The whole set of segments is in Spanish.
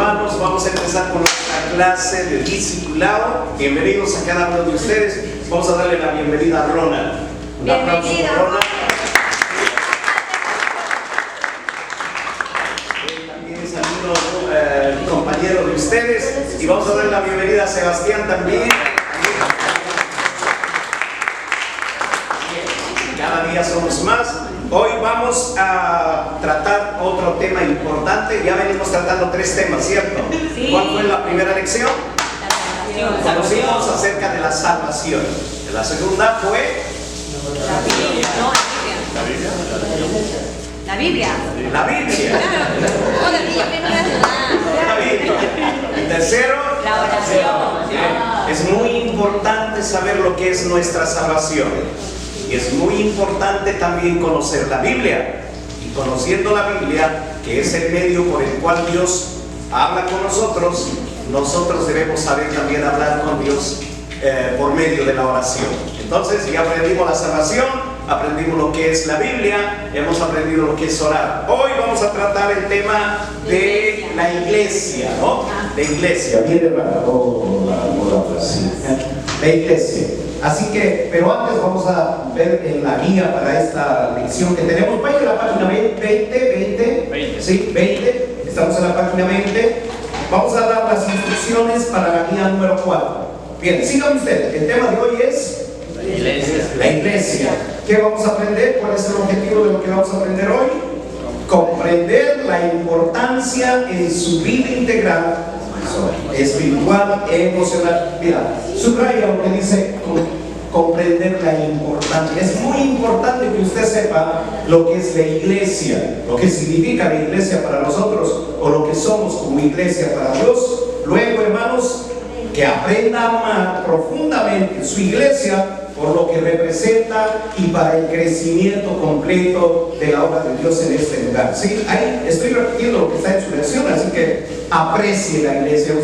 hermanos, vamos a empezar con nuestra clase de discipulado. Bienvenidos a cada uno de ustedes. Vamos a darle la bienvenida a Ronald. Un aplauso por Ronald. También saludo compañero de ustedes. Y vamos a darle la bienvenida a Sebastián también. Cada día somos más. Hoy vamos a tratar otro tema importante. Ya venimos tratando 3 temas, ¿cierto? Sí. ¿Cuál fue la primera lección? Conocimos acerca de la salvación. La segunda fue La Biblia. la Biblia. La Biblia. Y tercero, La oración. es muy importante saber lo que es nuestra salvación. Y es muy importante también conocer la Biblia. Y conociendo la Biblia, que es el medio por el cual Dios habla con nosotros, nosotros debemos saber también hablar con Dios por medio de la oración. Entonces ya aprendimos la salvación, aprendimos lo que es la Biblia, hemos aprendido lo que es orar. Hoy vamos a tratar el tema de la iglesia, ¿no? La iglesia. Bien, hermano, la iglesia. Así que, pero antes vamos a ver en la guía para esta lección que tenemos. Vaya a la página 20. Sí, 20. Estamos en la página 20. Vamos a dar las instrucciones para la guía número 4. Bien, sigan ustedes. El tema de hoy es la iglesia. La iglesia. ¿Qué vamos a aprender? ¿Cuál es el objetivo de lo que vamos a aprender hoy? Comprender la importancia en su vida integral, espiritual, emocional. Mira, subraya lo que dice comprender la importancia. Es muy importante que usted sepa lo que es la iglesia, lo que significa la iglesia para nosotros, o lo que somos como iglesia para Dios. Luego, hermanos, que aprenda a amar profundamente su iglesia por lo que representa y para el crecimiento completo de la obra de Dios en este lugar. ¿Sí? Ahí estoy repitiendo lo que está en su lección, así que aprecie la iglesia.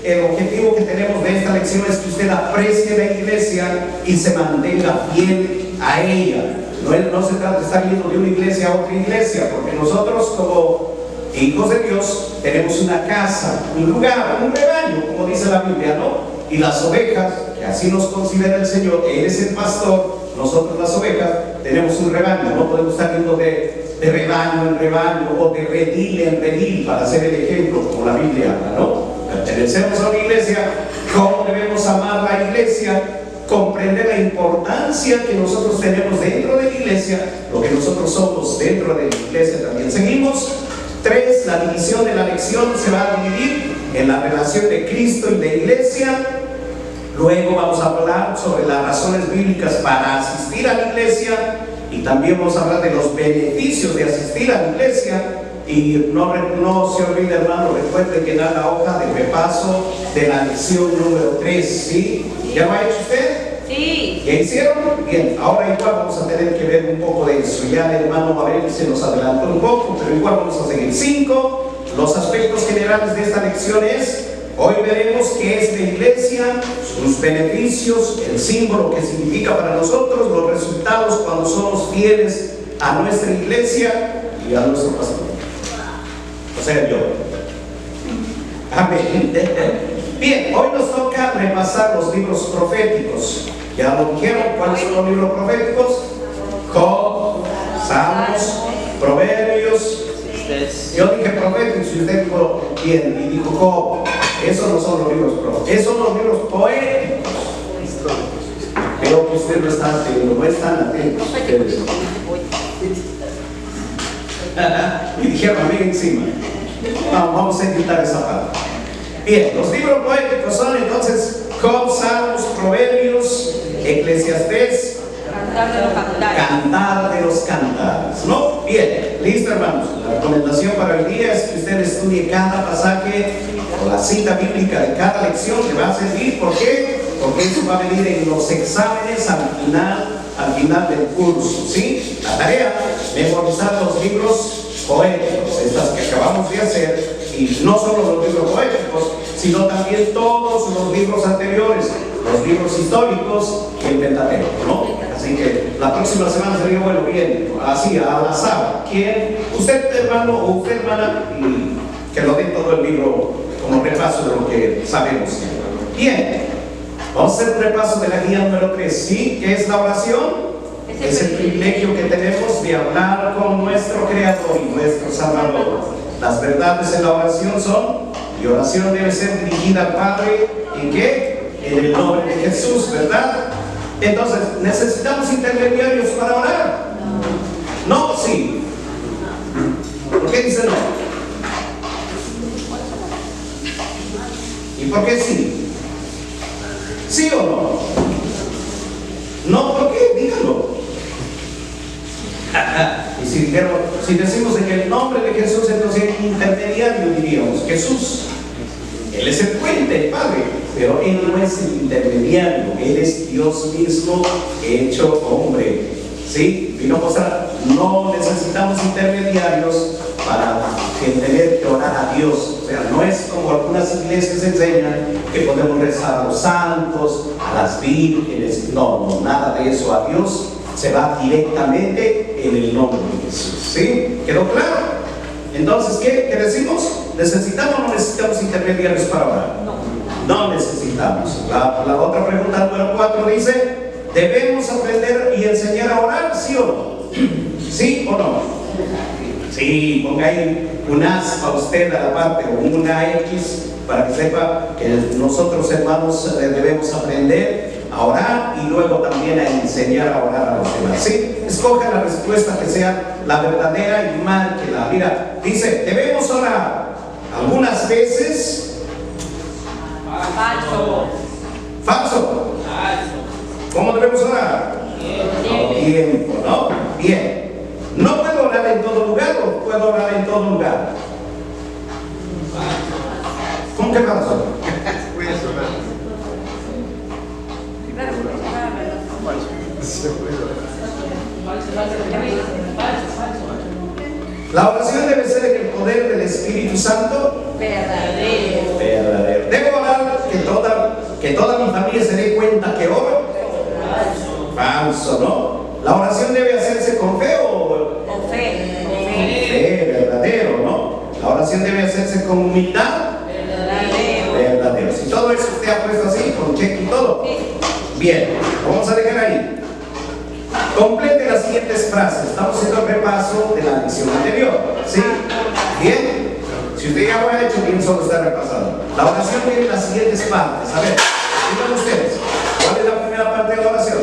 El objetivo que tenemos de esta lección es que usted aprecie la iglesia y se mantenga fiel a ella. No se trata de estar yendo de una iglesia a otra iglesia, porque nosotros como hijos de Dios tenemos una casa, un lugar, un rebaño, como dice la Biblia, ¿no? Y las ovejas, que así nos considera el Señor, Él es el pastor, nosotros las ovejas tenemos un rebaño. No podemos estar yendo de rebaño en rebaño o de redil en redil, para hacer el ejemplo como la Biblia habla, ¿no? Pertenecemos a una iglesia. ¿Cómo debemos amar la iglesia? Comprender la importancia que nosotros tenemos dentro de la iglesia, lo que nosotros somos dentro de la iglesia también. Seguimos. 3. La división de la lección se va a dividir en la relación de Cristo y de iglesia. Luego vamos a hablar sobre las razones bíblicas para asistir a la iglesia, y también vamos a hablar de los beneficios de asistir a la iglesia. Y no se olvide, hermano, recuerde que da la hoja de repaso de la lección número 3, ¿sí? ¿Ya lo ha hecho usted? Sí. ¿Ya hicieron? Bien, ahora igual vamos a tener que ver un poco de eso. Ya el hermano Abel se nos adelantó un poco, pero igual vamos a seguir. 5. Los aspectos generales de esta lección es: hoy veremos qué es la iglesia, sus beneficios, el símbolo que significa para nosotros, los resultados cuando somos fieles a nuestra iglesia y a nuestro pastor. O sea, yo. Amén. Bien, hoy nos toca repasar los libros proféticos. ¿Ya lo dijeron? ¿Cuáles son los libros proféticos? Job, Salmos, Proverbios. Yo dije proféticos y usted dijo bien, y dijo Job. Esos no son los libros proféticos, esos son los libros poéticos. Veo que usted no está atento, no están atentos ustedes. Y dijeron a mí encima. Vamos a editar esa parte. Bien, los libros poéticos son entonces Job, Salmos, Proverbios, Eclesiastés, Cantar de los Cantares, ¿no? Bien, listo, hermanos. La recomendación para el día es que usted estudie cada pasaje o la cita bíblica de cada lección que va a servir. ¿Por qué? Porque eso va a venir en los exámenes al final del curso, ¿sí? La tarea, memorizar los libros poéticos, estas que acabamos de hacer. Y no solo los libros poéticos, sino también todos los libros anteriores, los libros históricos y el Pentateuco, ¿no? Así que la próxima semana sería bueno, bien, así, al azar. ¿Quién? Usted, hermano, o usted, hermana, que que lo dé todo el libro como repaso de lo que sabemos. Bien, vamos a hacer un repaso de la guía número 3. ¿Sí? ¿Qué es la oración? Es el privilegio que tenemos de hablar con nuestro Creador y nuestro Salvador. Las verdades en la oración son, y oración debe ser dirigida al Padre, ¿en qué? En el nombre de Jesús, ¿verdad? Entonces, ¿necesitamos intermediarios para orar? No, sí. ¿Por qué dice no? ¿Y por qué sí? ¿Sí o no? No, ¿por qué? Díganlo. Y si decimos en el nombre de Jesús, entonces hay un intermediario, diríamos, Jesús. Él es el puente, el Padre, pero Él no es el intermediario, Él es Dios mismo hecho hombre. ¿Sí? Vino a mostrar, no necesitamos intermediarios para tener que orar a Dios. O sea, no es como algunas iglesias enseñan que podemos rezar a los santos, a las vírgenes. No, nada de eso. A Dios se va directamente en el nombre de Jesús. ¿Sí? ¿Quedó claro? Entonces, ¿qué decimos? ¿Necesitamos o no necesitamos intermediarios para orar? No necesitamos. La otra pregunta, número 4, dice: ¿debemos aprender y enseñar a orar? ¿Sí o no? ¿Sí o no? Sí, ponga ahí un as a usted a la parte, o una X, para que sepa que nosotros, hermanos, debemos aprender a orar y luego también a enseñar a orar a los demás. ¿Sí? Escoja la respuesta que sea la verdadera y márquela. Mira, dice, ¿debemos orar? Algunas veces. Falso. Falso. ¿Cómo debemos orar? Tiempo, ¿no? Bien. ¿No puedo orar en todo lugar o puedo orar en todo lugar? ¿Cómo que falso? La oración debe ser en el poder del Espíritu Santo. Verdadero. Verdadero. ¿Debo orar que toda mi familia se dé cuenta que oro? Falso, ¿no? ¿La oración debe hacerse con fe o Con fe. fe? Verdadero, ¿no? ¿La oración debe hacerse con humildad? Verdadero. Verdadero. Si todo eso usted ha puesto así, con cheque y todo. Bien, vamos a dejar ahí. Complete las siguientes frases. Estamos haciendo el repaso de la lección anterior. ¿Sí? Bien. Si usted ya lo ha hecho, bien, solo está repasando. La oración tiene las siguientes partes. A ver, digan ustedes. ¿Cuál es la primera parte de la oración?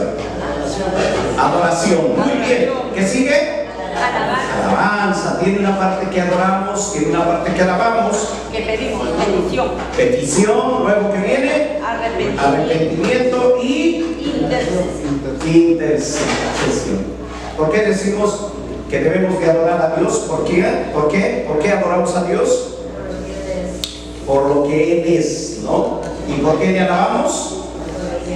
Adoración. Muy bien. ¿Qué sigue? Alabanza. Tiene una parte que adoramos, tiene una parte que alabamos. Que pedimos petición. Petición. Luego que viene arrepentimiento y intercesión. ¿Por qué decimos que debemos de adorar a Dios? ¿Por qué? ¿Por qué adoramos a Dios? Por lo que Él es, ¿no? ¿Y por qué le alabamos?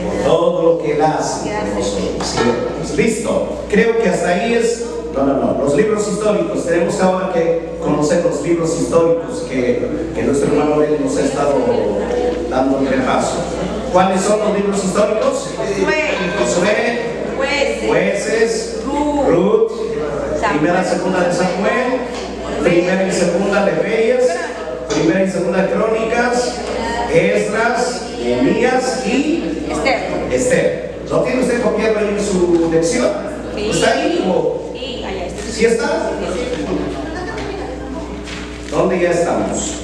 Por todo lo que Él hace por nosotros. ¿Sí? Listo. Creo que hasta ahí es. No. Los libros históricos. Tenemos ahora que conocer los libros históricos que nuestro hermano él nos ha estado dando un repaso. ¿Cuáles son los libros históricos? Josué, Jueces, Ruth, Primera y Segunda de Samuel, Primera y Segunda de Reyes, Primera y Segunda de Crónicas, Esdras, Nehemías y Esther. ¿Lo tiene usted copiado ahí en su lección? ¿Está ahí o? Sí, allá está. ¿Sí está? ¿Dónde ya estamos?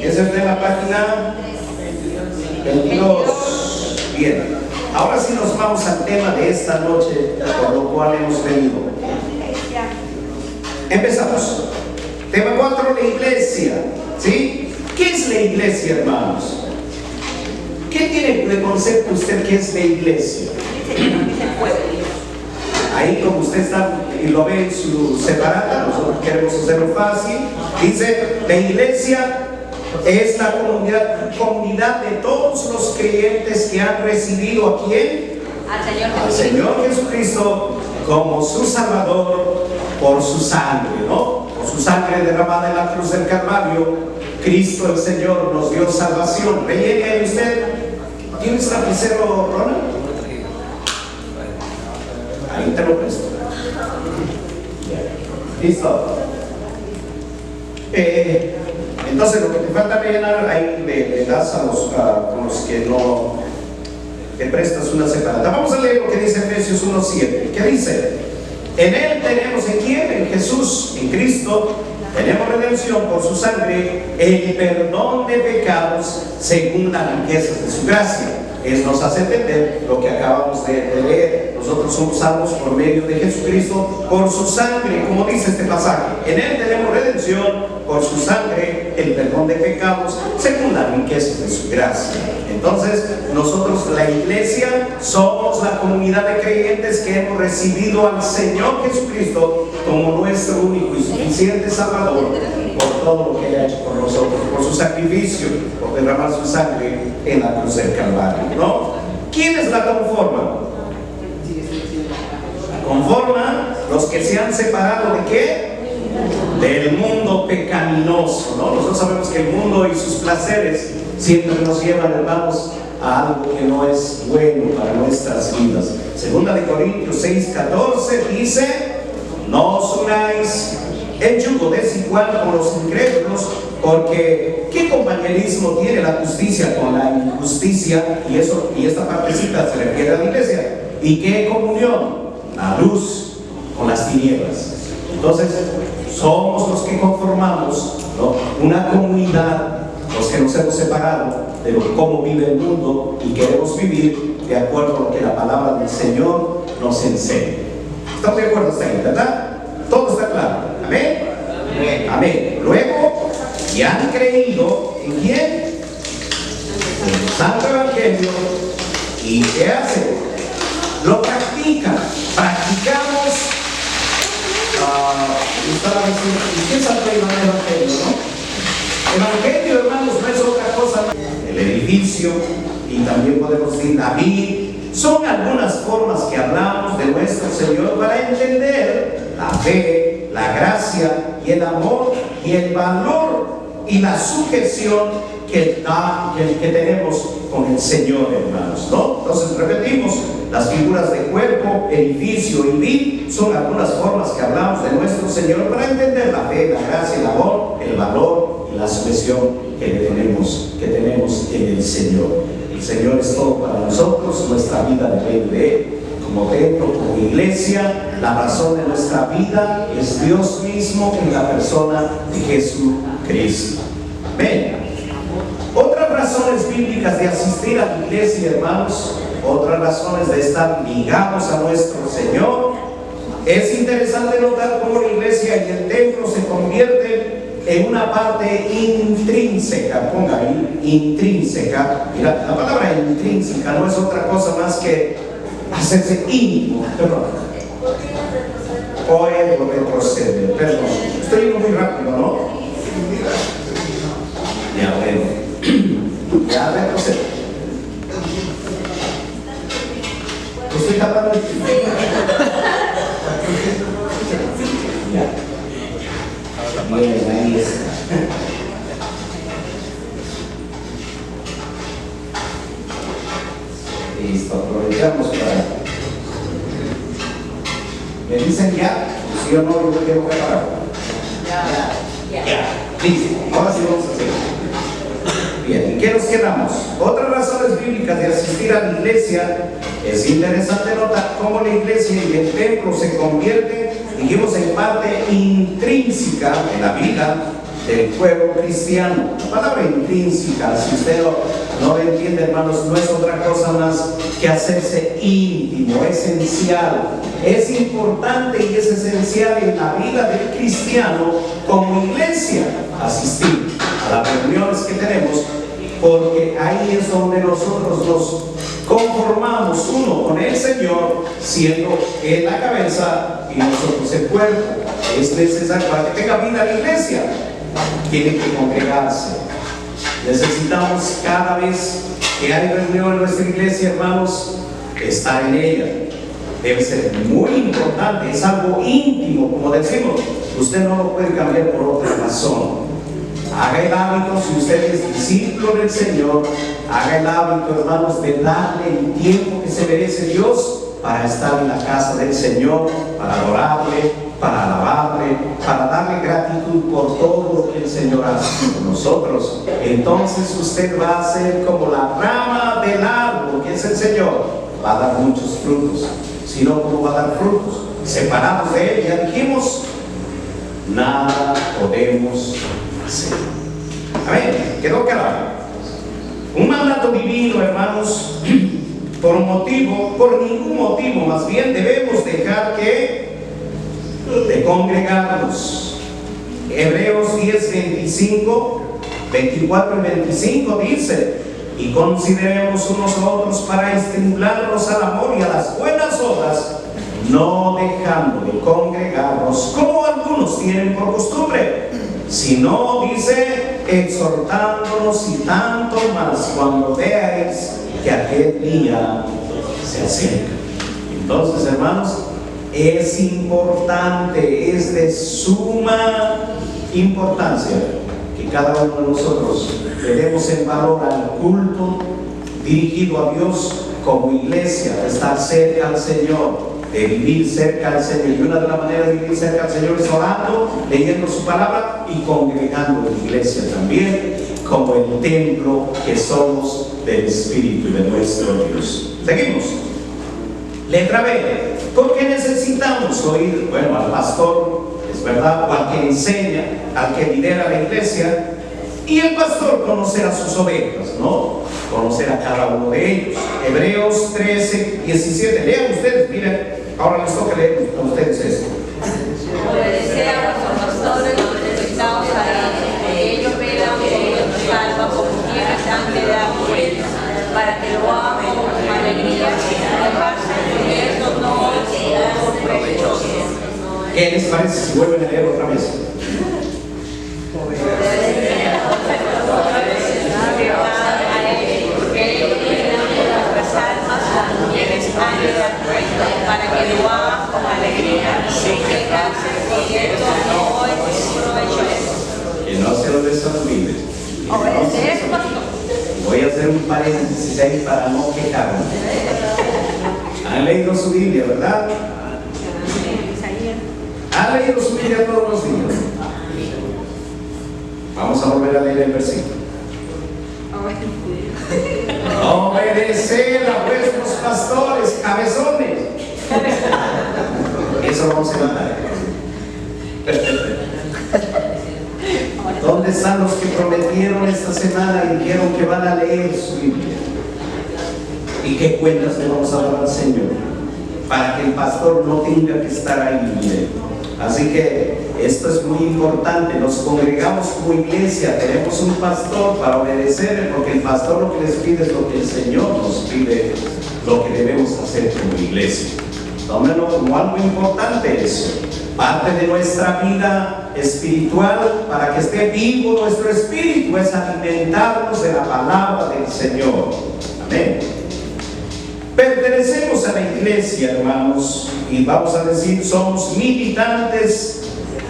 Esa es de la página 22. Bien, ahora sí nos vamos al tema de esta noche, por lo cual hemos venido. Empezamos. Tema 4, la iglesia. ¿Sí? ¿Qué es la iglesia, hermanos? ¿Qué tiene de concepto usted que es la iglesia? Ahí como usted está y lo ve en su separata, nosotros queremos hacerlo fácil. Dice, la iglesia es la comunidad de todos los creyentes que han recibido ¿a quién? Al Señor Jesucristo como su Salvador por su sangre, ¿no? Por su sangre derramada en la cruz del Calvario, Cristo el Señor nos dio salvación. ¿Rellene ahí usted? ¿Tiene un lapicero, Ronald? Ahí te lo presto. Listo. Entonces lo que te falta rellenar ahí le das a los que no, que prestas una separada. Vamos a leer lo que dice Efesios 1:7. ¿Qué dice? En Él tenemos, ¿en quién? En Jesús, en Cristo, tenemos redención por su sangre, el perdón de pecados según las riquezas de su gracia. Eso nos hace entender lo que acabamos de leer. Nosotros somos salvos por medio de Jesucristo, por su sangre, como dice este pasaje. En Él tenemos redención por su sangre, el perdón de pecados según las riquezas de su gracia. Entonces, nosotros, la iglesia, somos la comunidad de creyentes que hemos recibido al Señor Jesucristo como nuestro único y suficiente Salvador, por todo lo que Él ha hecho por nosotros, por su sacrificio, por derramar su sangre en la cruz del Calvario, ¿no? ¿Quiénes la conforman? Conforman los que se han separado ¿de qué? Del mundo pecaminoso, ¿no? Nosotros sabemos que el mundo y sus placeres siempre nos llevan, hermanos, a algo que no es bueno para nuestras vidas. Segunda de Corintios 6:14 dice: no os unáis en yugo desigual con los incrédulos, porque ¿qué compañerismo tiene la justicia con la injusticia? Y esta partecita se refiere a la iglesia. ¿Y qué comunión? La luz con las tinieblas. Entonces, somos los que conformamos, ¿no?, una comunidad, los que nos hemos separado de cómo vive el mundo y queremos vivir de acuerdo a lo que la palabra del Señor nos enseña. ¿Estamos de acuerdo hasta ahí, verdad? Todo está claro. ¿Amén? Amén. Amén. Luego, ya han creído ¿en quién? En el Santo Evangelio. ¿Y qué hacen? Lo practican. Practicamos. ¿Y qué es el Evangelio, no? Evangelio, hermanos, no es otra cosa más. El edificio, y también podemos decir David, son algunas formas que hablamos de nuestro Señor para entender la fe, la gracia y el amor y el valor y la sujeción que tenemos con el Señor, hermanos, ¿no? Entonces repetimos, las figuras de cuerpo, edificio y vid son algunas formas que hablamos de nuestro Señor para entender la fe, la gracia, el amor, el valor y la sujeción que tenemos en el Señor. El Señor es todo para nosotros, nuestra vida depende de Él. Como templo, como iglesia, la razón de nuestra vida es Dios mismo en la persona de Jesucristo. Amén. Otras razones bíblicas de asistir a la iglesia, hermanos, otras razones de estar ligados a nuestro Señor. Es interesante notar cómo la iglesia y el templo se convierten en una parte intrínseca. Ponga ahí, intrínseca. Mira, la palabra intrínseca no es otra cosa más que hacerse íntimo. Perdón. Puedo retroceder, perdón. Estoy yendo muy rápido, ¿no? Ya, bueno. Ya retrocedo. Estoy tapando el tiempo. Ya. Bien, ahí está. Listo, aprovechamos para. ¿Me dicen ya? ¿Sí o no? Yo me quedo preparado. Ya. Listo, ahora sí vamos a hacer. Bien, ¿y qué nos quedamos? Otras razones bíblicas de asistir a la iglesia. Es interesante notar cómo la iglesia y el templo se convierten, dijimos, en parte intrínseca en la vida del pueblo cristiano. La palabra intrínseca, si usted no lo entiende, hermanos, no es otra cosa más que hacerse íntimo, esencial. Es importante y es esencial en la vida del cristiano como iglesia asistir a las reuniones que tenemos, porque ahí es donde nosotros nos conformamos uno con el Señor, siendo Él la cabeza y nosotros el cuerpo. Es necesario para que tenga vida la iglesia, tiene que congregarse. Necesitamos cada vez que hay reunión en nuestra iglesia, hermanos, estar en ella. Debe ser muy importante, es algo íntimo, como decimos. Usted no lo puede cambiar por otra razón. Haga el hábito, si usted es discípulo del Señor, haga el hábito, hermanos, de darle el tiempo que se merece Dios para estar en la casa del Señor, para adorarle, para alabarle, para darle gratitud por todo lo que el Señor hace por nosotros. Entonces usted va a ser como la rama del árbol que es el Señor, va a dar muchos frutos. Si no, ¿cómo va a dar frutos? Separados de Él, ya dijimos, nada podemos hacer. Amén, quedó claro. Un mandato divino, hermanos, por ningún motivo, más bien debemos dejar de congregarnos. Hebreos 10, 24 y 25 dice: y consideremos unos a otros para estimularnos al amor y a las buenas obras, no dejando de congregarnos como algunos tienen por costumbre, sino, dice, exhortándonos, y tanto más cuando veáis que aquel día se acerca. Entonces, hermanos, es importante, es de suma importancia que cada uno de nosotros le demos en valor al culto dirigido a Dios como iglesia, de estar cerca al Señor, de vivir cerca al Señor. Y una de las maneras de vivir cerca al Señor es orando, leyendo su palabra y congregando en la iglesia también, como el templo que somos del Espíritu y de nuestro Dios. Seguimos. Letra B. ¿Por qué necesitamos oír, bueno, al pastor, es verdad, o al que enseña, al que lidera la iglesia? Y el pastor conocer a sus ovejas, ¿no? Conocer a cada uno de ellos. Hebreos 13, 17. Lean ustedes, miren, ahora les toca leer a ustedes esto. Obedecer a vuestros pastores, necesitados a ellos, que ellos velan por vuestra alma como quienes han de dar por ellos, para que lo hagan con alegría y esto no sea por provechoso. ¿Qué les parece si vuelven a leer otra vez? Para que lo hagan con alegría sin quejarse, porque esto no es provechoso. Que no se lo les olvide. Obedecer, pastor. Voy a hacer un paréntesis ahí para no quejarme. Han leído su Biblia, ¿verdad? ¿Han leído su Biblia todos los días? Vamos a volver a leer el versículo. Obedecer a vuestros pastores, cabezones. Eso lo vamos a matar. ¿Dónde están los que prometieron esta semana y dijeron que van a leer su Biblia? ¿Y qué cuentas le vamos a dar al Señor? Para que el pastor no tenga que estar ahí. Así que esto es muy importante. Nos congregamos como iglesia, tenemos un pastor para obedecer, porque el pastor lo que les pide es lo que el Señor nos pide, lo que debemos hacer como iglesia. Tómenlo como algo importante eso. Parte de nuestra vida espiritual, para que esté vivo nuestro espíritu, es alimentarnos de la palabra del Señor. Amén. Pertenecemos a la iglesia, hermanos, y vamos a decir, somos militantes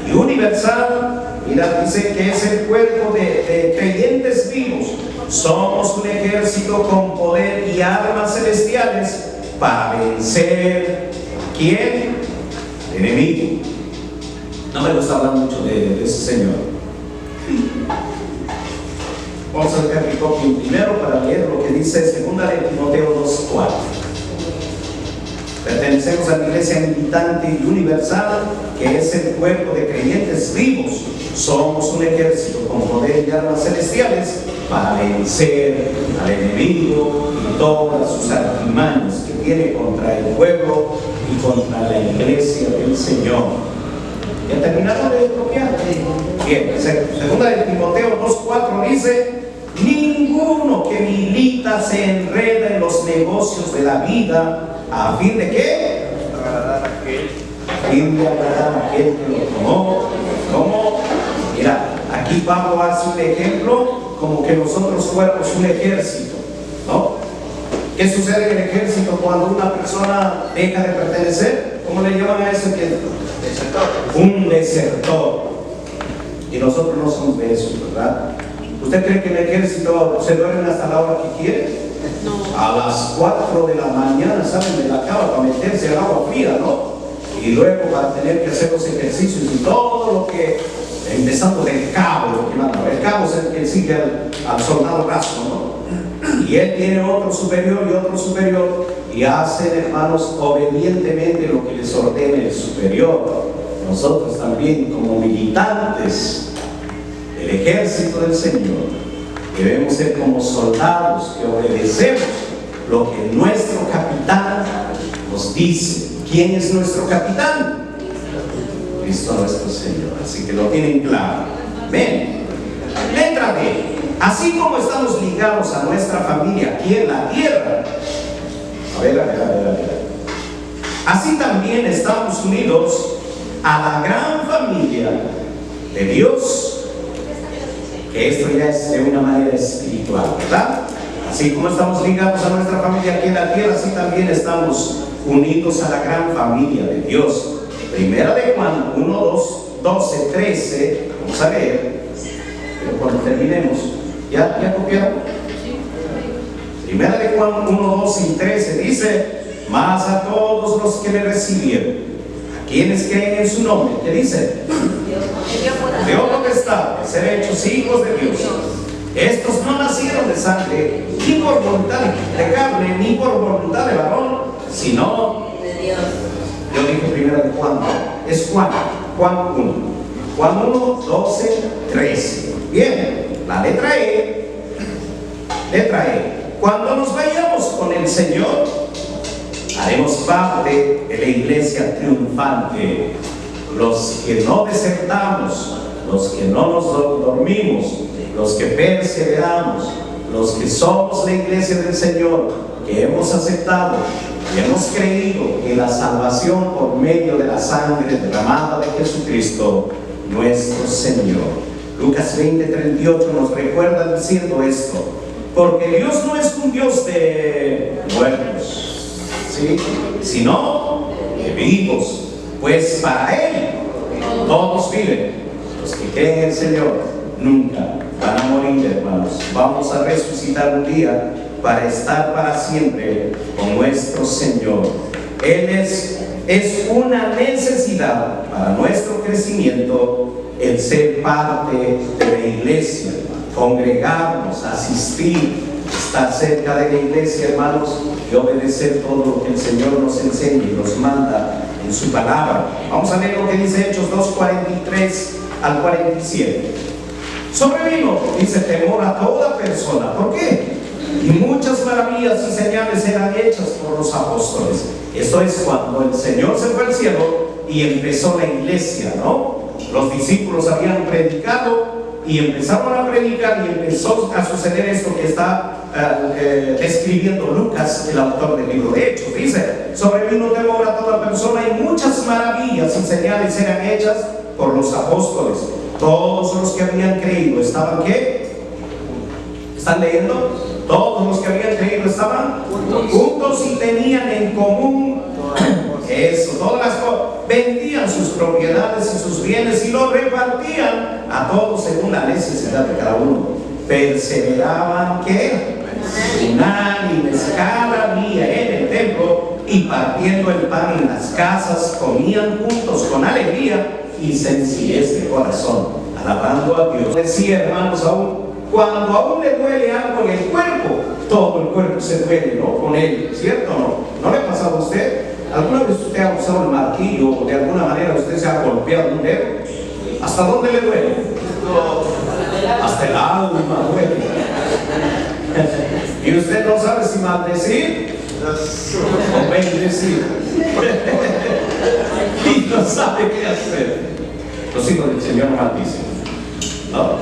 y universal. Mira, dice que es el cuerpo de creyentes vivos. Somos un ejército con poder y armas celestiales para vencer, ¿quién? El enemigo. No me gusta hablar mucho de ese señor. Vamos a sacar mi copia primero para leer lo que dice 2 de Timoteo 2:4. Pertenecemos a la iglesia militante y universal, que es el cuerpo de creyentes vivos. Somos un ejército con poder y armas celestiales para vencer al enemigo y todas sus artimañas que tiene contra el pueblo y contra la iglesia del Señor. ¿Ya terminaron de copiar? Bien, 2 de Timoteo 2:4 dice: ninguno que milita se enreda en los negocios de la vida, ¿a fin de qué? Agradar a aquel. A fin de agradar a aquel que lo tomó. ¿Cómo? Mira, aquí Pablo hace un ejemplo como que nosotros fuéramos un ejército, ¿no? ¿Qué sucede en el ejército cuando una persona deja de pertenecer? ¿Cómo le llaman a eso? Desertor. Un desertor. Y nosotros no somos de eso, ¿verdad? ¿Usted cree que en el ejército se duermen hasta la hora que quieren? No. A las 4 de la mañana salen de la cama para meterse al agua fría, ¿no? y luego va a tener que hacer los ejercicios y todo lo que, empezando del cabo, lo que manda. El cabo es el que sigue al soldado raso, ¿no? Y él tiene otro superior y otro superior, y hacen, hermanos, obedientemente lo que les ordene el superior. Nosotros también, como militantes del ejército del Señor, debemos ser como soldados que obedecemos lo que nuestro capitán nos dice. ¿Quién es nuestro capitán? Cristo nuestro Señor. Así que lo tienen claro. Amén. Letra B. Así como estamos ligados a nuestra familia aquí en la tierra, a ver. Así también estamos unidos a la gran familia de Dios, que esto ya es de una manera espiritual, ¿verdad? Así como estamos ligados a nuestra familia aquí en la tierra, así también estamos unidos a la gran familia de Dios. Primera de Juan 1, 2, 12, 13, vamos a leer, pero cuando terminemos, ¿ya copiaron? Primera de Juan 1, 12 y 13 dice: mas a todos los que le recibieron, a quienes creen en su nombre, ¿qué dice? Dios potestad de ser hechos hijos de Dios. Estos no nacieron de sangre, ni por voluntad de carne, ni por voluntad de varón, sino de Dios. Yo dije primero de Juan, es Juan 1. Juan 1, 12, 13. Bien, la letra E. Letra E. Cuando nos vayamos con el Señor, haremos parte de la iglesia triunfante. Los que no desertamos, los que no nos dormimos, los que perseveramos, los que somos la iglesia del Señor, que hemos aceptado y hemos creído en la salvación por medio de la sangre derramada de Jesucristo, nuestro Señor. Lucas 20:38 nos recuerda diciendo esto: porque Dios no es un Dios de muertos, ¿sí?, sino de vivos, pues para Él todos viven. Los que creen en el Señor nunca van a morir, hermanos. Vamos a resucitar un día para estar para siempre con nuestro Señor. Él es una necesidad para nuestro crecimiento el ser parte de la iglesia, congregarnos, asistir, estar cerca de la iglesia, hermanos, y obedecer todo lo que el Señor nos enseña y nos manda en su palabra. Vamos a leer lo que dice Hechos 2:43 al 47. Sobrevino, dice, temor a toda persona. ¿Por qué? Y muchas maravillas y señales eran hechas por los apóstoles. Esto es cuando el Señor se fue al cielo y empezó la iglesia, ¿no? Los discípulos habían predicado y empezaron a predicar, y empezó a suceder esto que está describiendo Lucas, el autor del libro de Hechos. Dice: sobrevino temor a toda persona, y muchas maravillas y señales eran hechas por los apóstoles. Todos los que habían creído estaban, ¿qué? ¿Están leyendo? Todos los que habían creído estaban juntos y tenían en común eso, todas las cosas. Vendían sus propiedades y sus bienes y los repartían a todos según la necesidad de cada uno. Perseveraban, ¿qué? Unánimes cada día en el templo, y partiendo el pan en las casas, comían juntos con alegría y sencillez de corazón, alabando a Dios. Decía, hermanos, cuando aún le duele algo en el cuerpo, todo el cuerpo se duele, ¿no?, con él, ¿cierto o no? ¿No le ha pasado a usted? ¿Alguna vez usted ha usado el martillo o de alguna manera usted se ha golpeado un dedo? ¿Hasta dónde le duele? Hasta el alma duele. Y usted no sabe si maldecir o bendecir. Y no sabe qué hacer. Los hijos del Señor no maldicen, ¿no?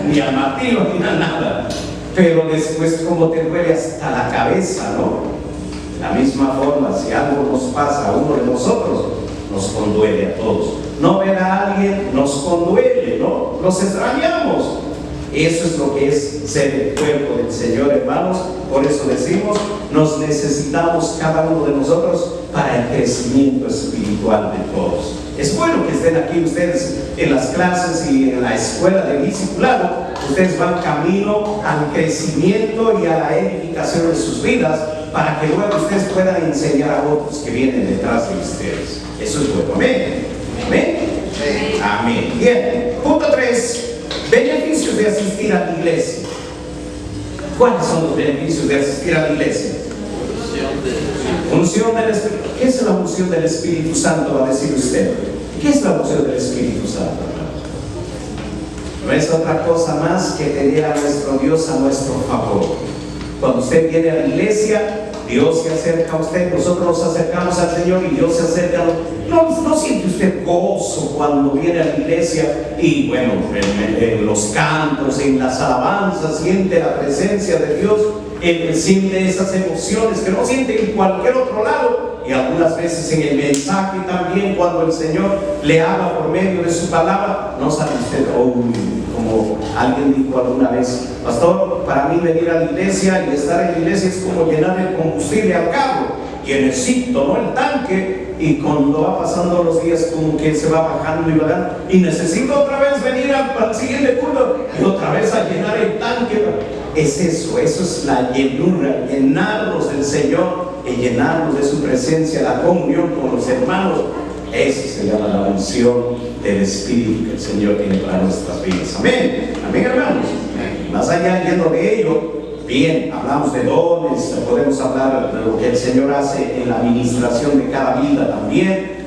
Ni al martillo ni a nada. Pero después, como te duele hasta la cabeza, ¿no? De la misma forma, si algo nos pasa a uno de nosotros, nos conduele a todos. No ver a alguien nos conduele, ¿no? Nos extrañamos. Eso es lo que es ser el cuerpo del Señor, hermanos. Por eso decimos, nos necesitamos cada uno de nosotros para el crecimiento espiritual de todos. Es bueno que estén aquí ustedes en las clases y en la escuela de discipulado. Ustedes van camino al crecimiento y a la edificación de sus vidas, para que luego ustedes puedan enseñar a otros que vienen detrás de ustedes. Eso es bueno. Amén. Amén. Amén. Bien. Punto 3. Beneficios de asistir a la iglesia. ¿Cuáles son los beneficios de asistir a la iglesia? Unción del Espíritu. ¿Qué es la unción del Espíritu Santo? Va a decir usted. ¿Qué es la unción del Espíritu Santo? No es otra cosa más que tener a nuestro Dios a nuestro favor. Cuando usted viene a la iglesia, Dios se acerca a usted, nosotros nos acercamos al Señor y Dios se acerca a nosotros. ¿No siente usted gozo cuando viene a la iglesia y bueno, en los cantos, en las alabanzas, siente la presencia de Dios, siente esas emociones que no siente en cualquier otro lado? Y algunas veces en el mensaje también, cuando el Señor le habla por medio de su palabra, no sabe usted, como alguien dijo alguna vez, pastor, para mí venir a la iglesia y estar en la iglesia es como llenar el combustible al carro, llenecito, ¿no? El tanque, y cuando va pasando los días como que se va bajando y bajando, y necesito otra vez venir al siguiente culto y otra vez a llenar el tanque. Es eso es la llenura, llenarnos del Señor y llenarnos de su presencia, la comunión con los hermanos. Eso se llama la unción del Espíritu que el Señor tiene para nuestras vidas. Amén. Amén, hermanos. Más allá yendo de ello, bien, hablamos de dones, podemos hablar de lo que el Señor hace en la administración de cada vida también,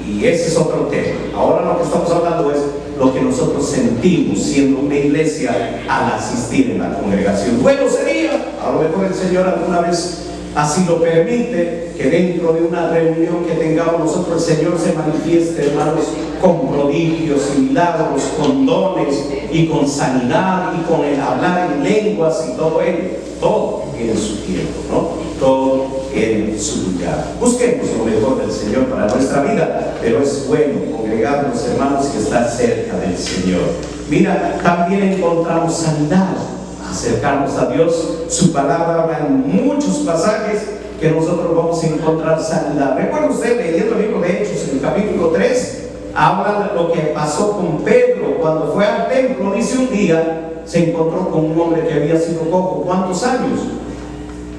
y ese es otro tema. Ahora lo que estamos hablando es lo que nosotros sentimos siendo una iglesia al asistir en la congregación. Bueno sería, a lo mejor el Señor alguna vez así lo permite, que dentro de una reunión que tengamos nosotros, el Señor se manifieste, hermanos, con prodigios y milagros, con dones y con sanidad y con el hablar en lenguas y todo ello. Todo en su tiempo, ¿no? Todo en su lugar. Busquemos lo mejor del Señor para nuestra vida, pero es bueno congregarnos, hermanos, que están cerca del Señor. Mira, también encontramos sanidad. Acercarnos a Dios, su palabra habla en muchos pasajes que nosotros vamos a encontrar sanidad. Recuerda usted, leyendo el libro de Hechos, en el capítulo 3, habla de lo que pasó con Pedro cuando fue al templo. Dice, un día se encontró con un hombre que había sido cojo. ¿Cuántos años?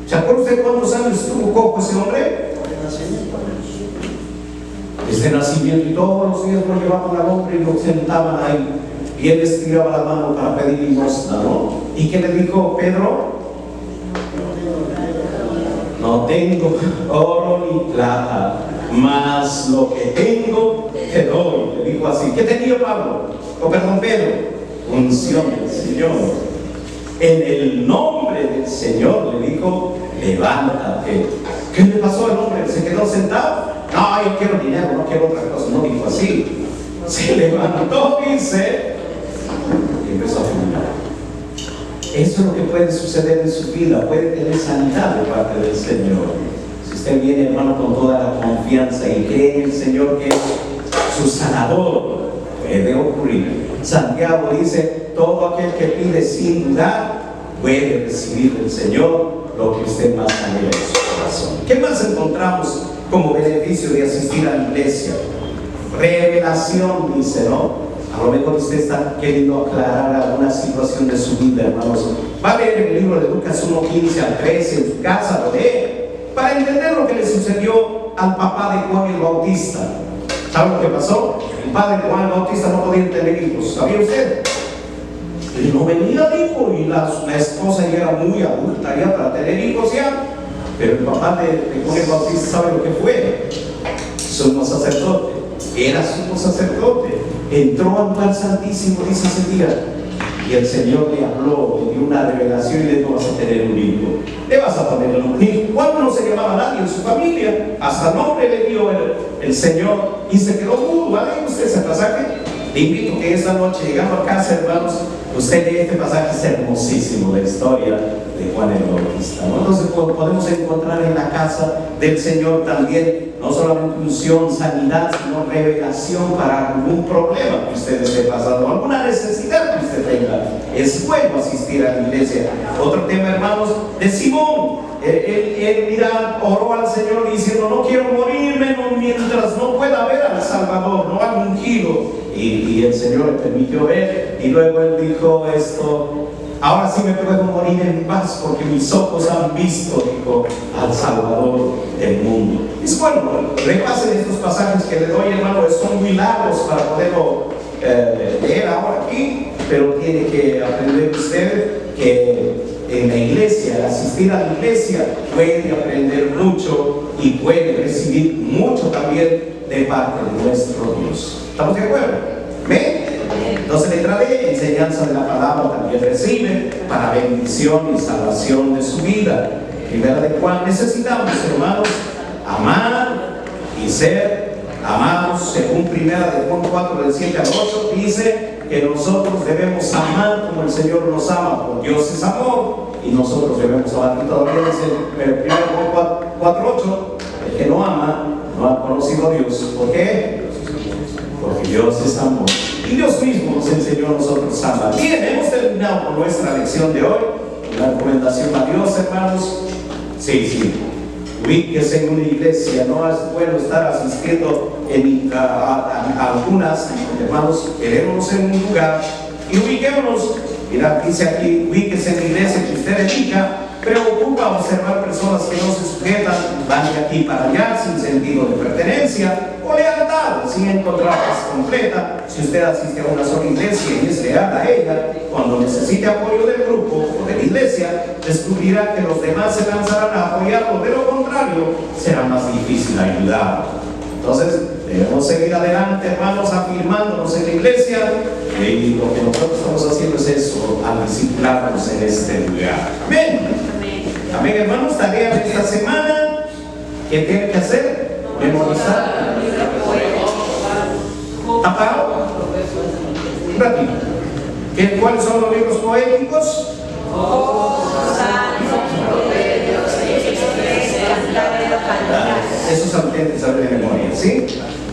¿Se acuerda usted cuántos años estuvo cojo ese hombre? Desde nacimiento, y todos los días lo llevaban al hombre y lo sentaban ahí, y él estiraba la mano para pedir limosna, ¿no? ¿Y qué le dijo Pedro? No tengo oro ni plata, mas lo que tengo te doy. Le dijo así. ¿Qué tenía Pedro? Unción del Señor. En el nombre del Señor le dijo, levántate. ¿Qué le pasó al hombre? ¿Se quedó sentado? No, yo quiero dinero, no quiero otra cosa. No dijo así. Se levantó, dice, y empezó a caminar. Eso es lo que puede suceder en su vida. Puede tener sanidad de parte del Señor. Si usted viene, hermano, con toda la confianza y cree en el Señor que es su sanador, puede ocurrir. Santiago dice, todo aquel que pide sin dudar puede recibir del Señor lo que usted más anhela en su corazón. ¿Qué más encontramos como beneficio de asistir a la iglesia? Revelación, dice, ¿no? A lo mejor usted está queriendo aclarar alguna situación de su vida, hermanos. Va a leer el libro de Lucas 1:15 al 13 en su casa, lo lee, para entender lo que le sucedió al papá de Juan el Bautista. ¿Sabe lo que pasó? El padre de Juan el Bautista no podía tener hijos. ¿Sabía usted? Él no venía hijo, y la esposa ya era muy adulta ya para tener hijos ya. Pero el papá de Juan el Bautista, ¿sabe lo que fue? Sumo sacerdote. Era sumo sacerdote. Entró al lugar santísimo, dice ese día, y el Señor le habló, le dio una revelación y le dijo, vas a tener un hijo. Le vas a poner un hijo. Juan no se llamaba nadie en su familia, hasta nombre le dio el Señor, y se quedó mudo. ¿Vale usted ese pasaje? Le invito que esta noche, llegando a casa, hermanos, usted lee este pasaje, es hermosísimo, la historia de Juan el Bautista, ¿no? Entonces podemos encontrar en la casa del Señor también no solamente unción, sanidad, sino revelación para algún problema que usted esté pasando, alguna necesidad que usted tenga. Es bueno asistir a la iglesia. Otro tema, hermanos, de Simón. Él mira, oró al Señor diciendo, no quiero morirme mientras no pueda ver al Salvador, no al ungido. Y el Señor le permitió ver, y luego él dijo esto, Ahora sí me puedo morir en paz porque mis ojos han visto, dijo, al Salvador del mundo. Es bueno, repasen estos pasajes que le doy, hermano, son muy largos para poderlo leer ahora aquí, pero tiene que aprender usted que en la iglesia, al asistir a la iglesia, puede aprender mucho y puede recibir mucho también de parte de nuestro Dios. ¿Estamos de acuerdo? ¿Ven? Entonces, letra D, enseñanza de la palabra también recibe para bendición y salvación de su vida. Primera de Juan, necesitamos, hermanos, amar y ser amados. Según Primera de Juan 4, del 7 al 8, dice que nosotros debemos amar como el Señor nos ama, porque Dios es amor y nosotros debemos amar. Y todavía dice Primera de Juan 4, 8, el que no ama no ha conocido a Dios. ¿Por qué? Porque Dios es amor. Y Dios mismo nos enseñó a nosotros a amar. Bien, hemos terminado con nuestra lección de hoy. Una recomendación a Dios, hermanos. Sí. Ubíquese en una iglesia. No es bueno estar asistiendo a algunas, hermanos. Quedémonos en un lugar y ubiquémonos. Mira, dice aquí, ubíquese en la iglesia que usted elija. Preocupa observar personas que no se sujetan, van de aquí para allá sin sentido de pertenencia o lealtad, sin encontrar paz completa. Si usted asiste a una sola iglesia y es leal a ella, cuando necesite apoyo del grupo o de la iglesia, descubrirá que los demás se lanzarán a apoyarlo, de lo contrario, será más difícil ayudarlo. Entonces, debemos seguir adelante, hermanos, afirmándonos en la iglesia, y lo que nosotros estamos haciendo es eso, al disciplinarnos en este lugar. Amén. Amén, hermanos. Tarea de esta semana, ¿qué tiene que hacer? Memorizar. ¿Apagado? Un ratito. ¿Cuáles son los libros poéticos? Esos son que saber de memoria, ¿sí?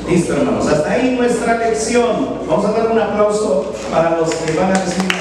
Listo, hermanos. Hasta ahí nuestra lección. Vamos a dar un aplauso para los que van a recibir